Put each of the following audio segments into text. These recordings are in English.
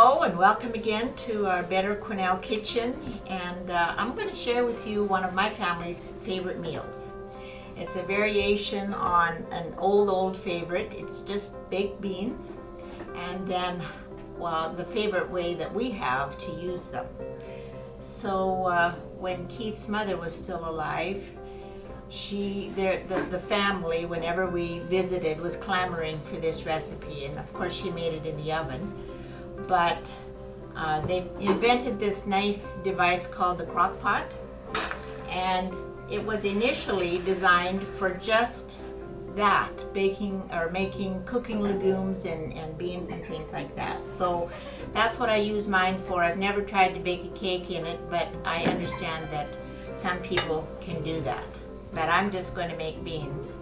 Hello and welcome again to our Better Quesnel kitchen, and I'm going to share with you one of my family's favorite meals. It's a variation on an old favorite. It's just baked beans and then, well, the favorite way that we have to use them. So when Keith's mother was still alive, the family, whenever we visited, was clamoring for this recipe, and of course she made it in the oven. But they invented this nice device called the crock pot, and it was initially designed for just that, cooking legumes and beans and things like that. So that's what I use mine for. I've never tried to bake a cake in it, but I understand that some people can do that. But I'm just going to make beans.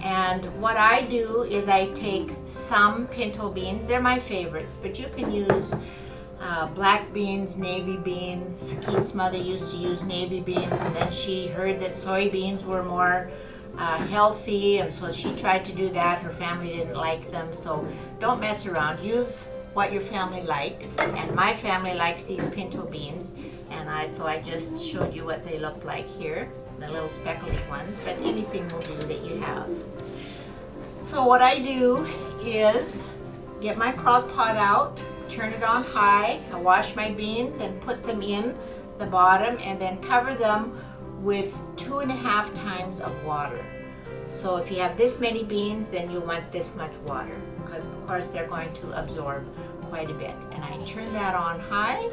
And what I do is I take some pinto beans. They're my favorites, but you can use black beans, navy beans. Keith's mother used to use navy beans, and then she heard that soybeans were more healthy, and so she tried to do that. Her family didn't like them, so don't mess around. Use what your family likes, and my family likes these pinto beans, and so I just showed you what they look like here, the little speckled ones, but anything will do that you have. So what I do is get my crock pot out, turn it on high, I wash my beans and put them in the bottom, and then cover them with 2.5 times of water. So if you have this many beans, then you'll want this much water, because of course they're going to absorb quite a bit. And I turn that on high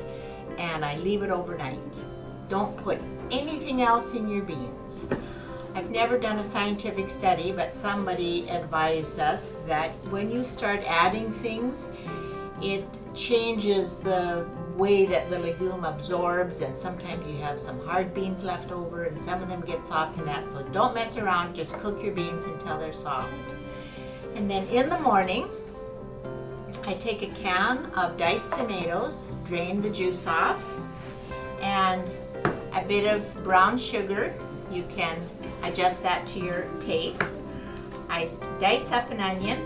and I leave it overnight. Don't put anything else in your beans. I've never done a scientific study, but somebody advised us that when you start adding things, it changes the way that the legume absorbs, and sometimes you have some hard beans left over and some of them get soft and that. So don't mess around, just cook your beans until they're soft. And then in the morning, I take a can of diced tomatoes, drain the juice off, and a bit of brown sugar. You can adjust that to your taste. I dice up an onion,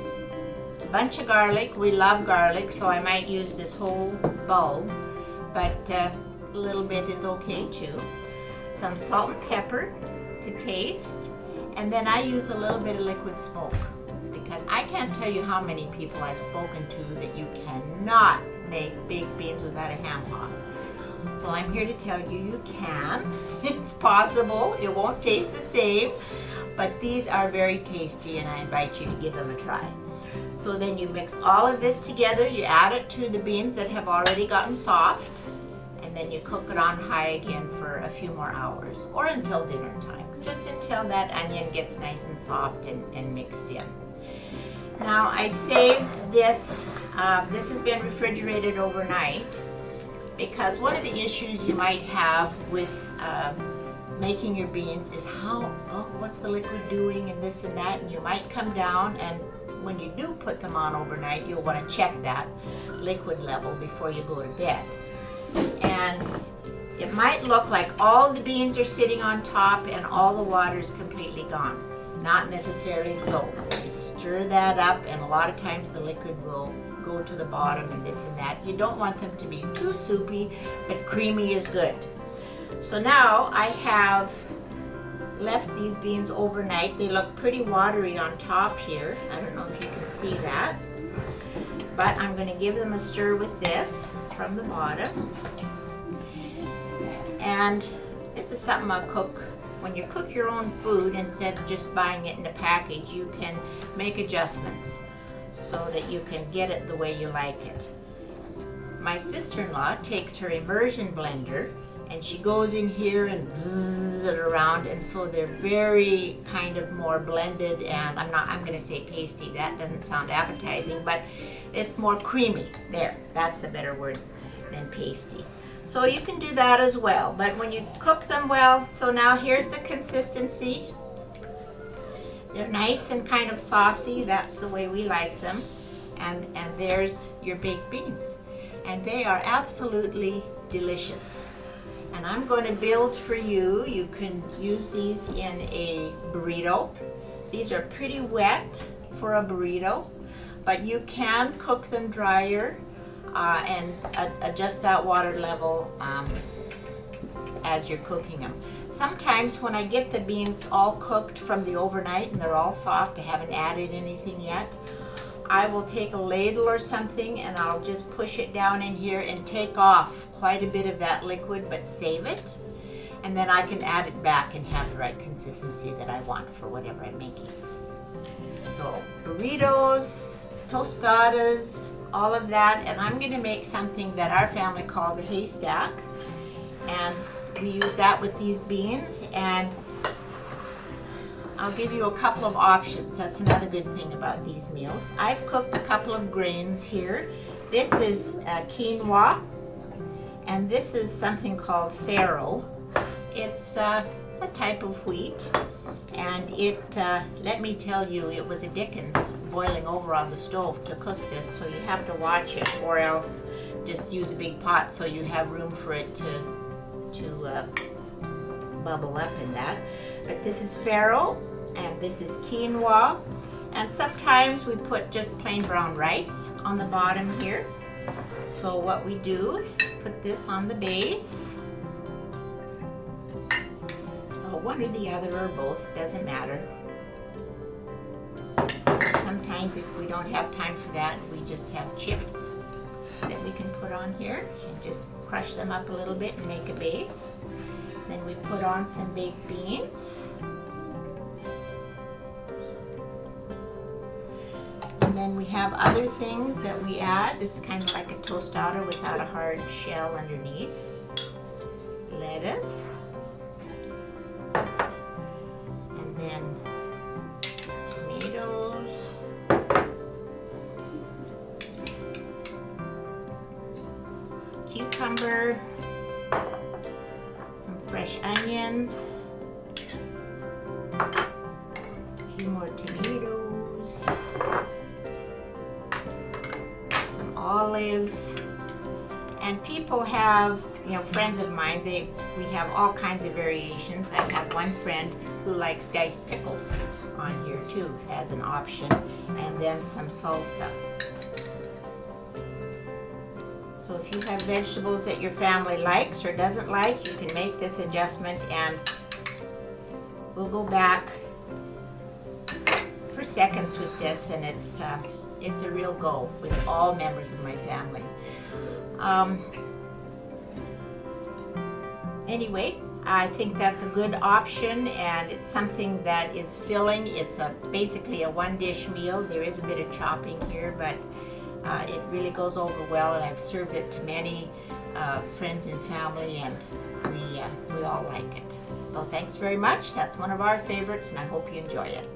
a bunch of garlic. We love garlic, so I might use this whole bulb, but a little bit is okay too. Some salt and pepper to taste, and then I use a little bit of liquid smoke, because I can't tell you how many people I've spoken to that you cannot make baked beans without a ham hock. Well, I'm here to tell you you can. It's possible. It won't taste the same, but these are very tasty, and I invite you to give them a try. So then you mix all of this together, you add it to the beans that have already gotten soft, and then you cook it on high again for a few more hours, or until dinner time, just until that onion gets nice and soft and mixed in. Now I saved this, this has been refrigerated overnight, because one of the issues you might have with making your beans is what's the liquid doing and this and that, and you might come down, and when you do put them on overnight, you'll want to check that liquid level before you go to bed. And it might look like all the beans are sitting on top and all the water is completely gone. Not necessarily so. You stir that up, and a lot of times the liquid will go to the bottom and this and that. You don't want them to be too soupy, but creamy is good. So now I have left these beans overnight. They look pretty watery on top here. I don't know if you can see that, but I'm going to give them a stir with this from the bottom. And this is something I'll cook. When you cook your own food, instead of just buying it in a package, you can make adjustments so that you can get it the way you like it. My sister-in-law takes her immersion blender, and she goes in here and bzzz it around, and so they're very kind of more blended, and I'm going to say pasty. That doesn't sound appetizing, but it's more creamy. There, that's the better word than pasty. So you can do that as well, but when you cook them well, so now here's the consistency. They're nice and kind of saucy. That's the way we like them. And there's your baked beans. And they are absolutely delicious. And I'm going to build for you. You can use these in a burrito. These are pretty wet for a burrito, but you can cook them drier. and adjust that water level as you're cooking them. Sometimes when I get the beans all cooked from the overnight and they're all soft, I haven't added anything yet, I will take a ladle or something and I'll just push it down in here and take off quite a bit of that liquid, but save it. And then I can add it back and have the right consistency that I want for whatever I'm making. So burritos, tostadas, all of that, and I'm going to make something that our family calls a haystack, and we use that with these beans. And I'll give you a couple of options. That's another good thing about these meals. I've cooked a couple of grains here. This is quinoa, and this is something called farro. It's a type of wheat, and it, let me tell you, it was a Dickens boiling over on the stove to cook this, so you have to watch it, or else just use a big pot so you have room for it to bubble up in that. But this is farro, and this is quinoa, and sometimes we put just plain brown rice on the bottom here. So what we do is put this on the base. One or the other or both, doesn't matter. Sometimes if we don't have time for that, we just have chips that we can put on here and just crush them up a little bit and make a base. Then we put on some baked beans. And then we have other things that we add. This is kind of like a tostada without a hard shell underneath. Lettuce. And then tomatoes. Cucumber. Some fresh onions. A few more tomatoes. Some olives. And people have, friends of mine, we have all kinds of variations. I have one friend who likes diced pickles on here too as an option, and then some salsa. So if you have vegetables that your family likes or doesn't like, you can make this adjustment, and we'll go back for seconds with this, and it's a real go with all members of my family. Anyway, I think that's a good option, and it's something that is filling. It's basically a one-dish meal. There is a bit of chopping here, but it really goes over well, and I've served it to many friends and family, and we all like it. So thanks very much. That's one of our favorites, and I hope you enjoy it.